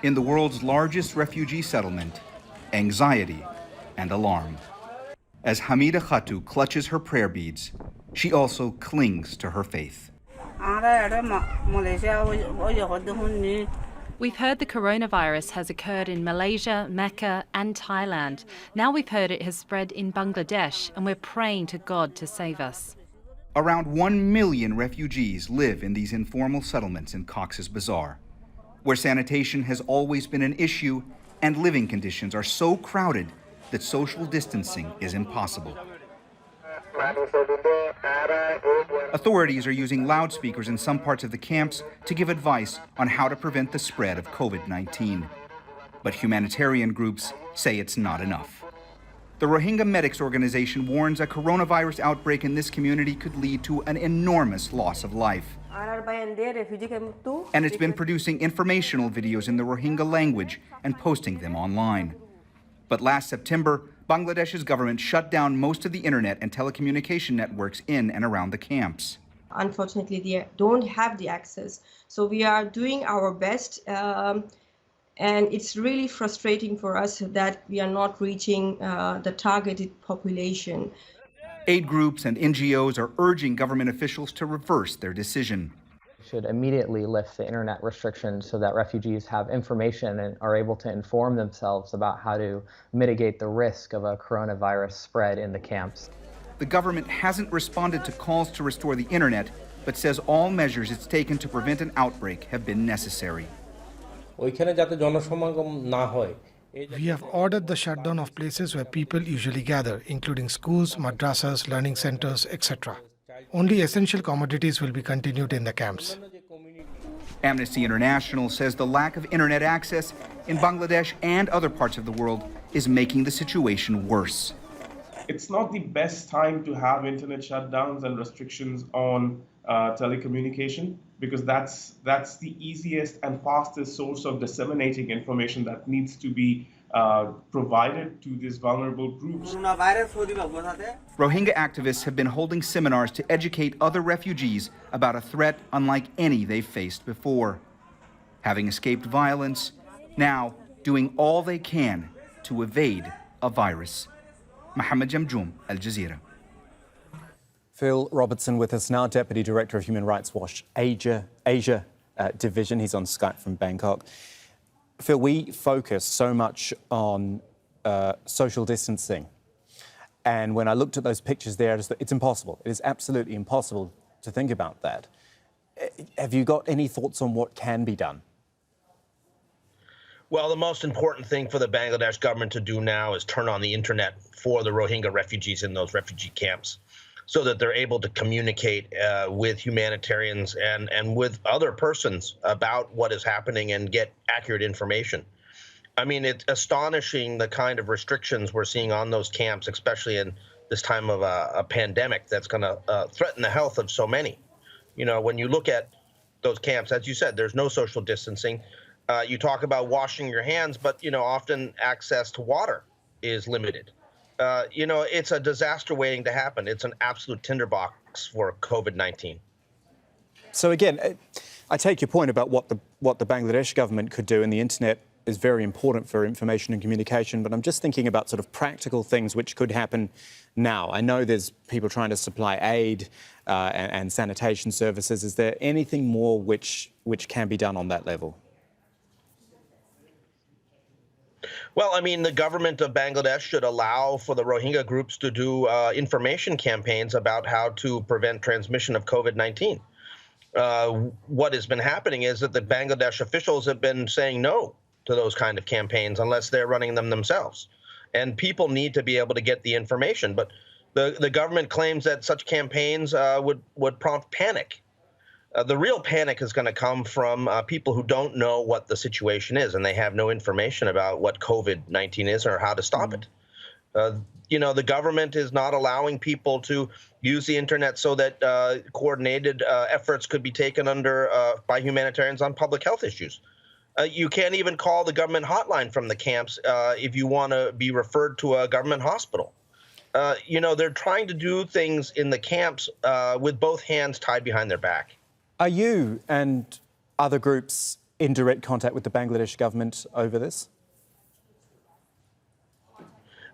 In the world's largest refugee settlement, anxiety and alarm. As Hamida Khatu clutches her prayer beads, she also clings to her faith. We've heard the coronavirus has occurred in Malaysia, Mecca and Thailand. Now we've heard it has spread in Bangladesh, and we're praying to God to save us. Around 1 million refugees live in these informal settlements in Cox's Bazar, where sanitation has always been an issue and living conditions are so crowded that social distancing is impossible. Authorities are using loudspeakers in some parts of the camps to give advice on how to prevent the spread of COVID-19. But humanitarian groups say it's not enough. The Rohingya Medics Organization warns a coronavirus outbreak in this community could lead to an enormous loss of life. And it's been producing informational videos in the Rohingya language and posting them online. But last September, Bangladesh's government shut down most of the internet and telecommunication networks in and around the camps. Unfortunately, they don't have the access. So we are doing our best, and it's really frustrating for us that we are not reaching the targeted population. Aid groups and NGOs are urging government officials to reverse their decision. Should immediately lift the internet restrictions so that refugees have information and are able to inform themselves about how to mitigate the risk of a coronavirus spread in the camps. The government hasn't responded to calls to restore the internet, but says all measures it's taken to prevent an outbreak have been necessary. We have ordered the shutdown of places where people usually gather, including schools, madrasas, learning centers, etc. Only essential commodities will be continued in the camps. Amnesty International says the lack of internet access in Bangladesh and other parts of the world is making the situation worse. It's not the best time to have internet shutdowns and restrictions on telecommunication, because that's the easiest and fastest source of disseminating information that needs to be provided to these vulnerable groups. Rohingya activists have been holding seminars to educate other refugees about a threat unlike any they've faced before. Having escaped violence, now doing all they can to evade a virus. Mohammed Jamjoom, Al Jazeera. Phil Robertson with us now, Deputy Director of Human Rights Watch Asia Division. He's on Skype from Bangkok. Phil, we focus so much on social distancing. And when I looked at those pictures there, it's impossible. It is absolutely impossible to think about that. Have you got any thoughts on what can be done? Well, the most important thing for the Bangladesh government to do now is turn on the internet for the Rohingya refugees in those refugee camps, so that they're able to communicate with humanitarians and with other persons about what is happening and get accurate information. I mean, it's astonishing the kind of restrictions we're seeing on those camps, especially in this time of a pandemic that's going to threaten the health of so many. You know, when you look at those camps, as you said, there's no social distancing. You talk about washing your hands, but, you know, often access to water is limited. You know, it's a disaster waiting to happen. It's an absolute tinderbox for COVID-19. So again, I take your point about what the Bangladesh government could do, and the internet is very important for information and communication, but I'm just thinking about sort of practical things which could happen now. I know there's people trying to supply aid and sanitation services. Is there anything more which can be done on that level? Well, I mean, the government of Bangladesh should allow for the Rohingya groups to do information campaigns about how to prevent transmission of COVID-19. What has been happening is that the Bangladesh officials have been saying no to those kind of campaigns unless they're running them themselves. And people need to be able to get the information. But the government claims that such campaigns would prompt panic. The real panic is going to come from people who don't know what the situation is, and they have no information about what COVID-19 is or how to stop it. You know, the government is not allowing people to use the internet so that coordinated efforts could be taken by humanitarians on public health issues. You can't even call the government hotline from the camps if you want to be referred to a government hospital. You know, they're trying to do things in the camps with both hands tied behind their back. Are you and other groups in direct contact with the Bangladesh government over this?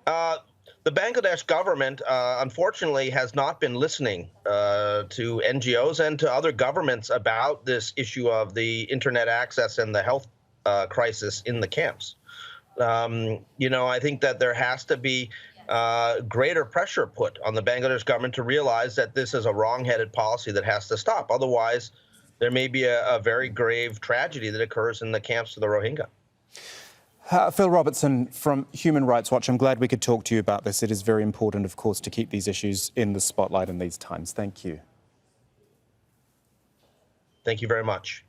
The Bangladesh government, unfortunately, has not been listening to NGOs and to other governments about this issue of the internet access and the health crisis in the camps. I think that there has to be greater pressure put on the Bangladesh government to realize that this is a wrong-headed policy that has to stop. Otherwise, there may be a very grave tragedy that occurs in the camps of the Rohingya. Phil Robertson from Human Rights Watch, I'm glad we could talk to you about this. It is very important, of course, to keep these issues in the spotlight in these times. Thank you. Thank you very much.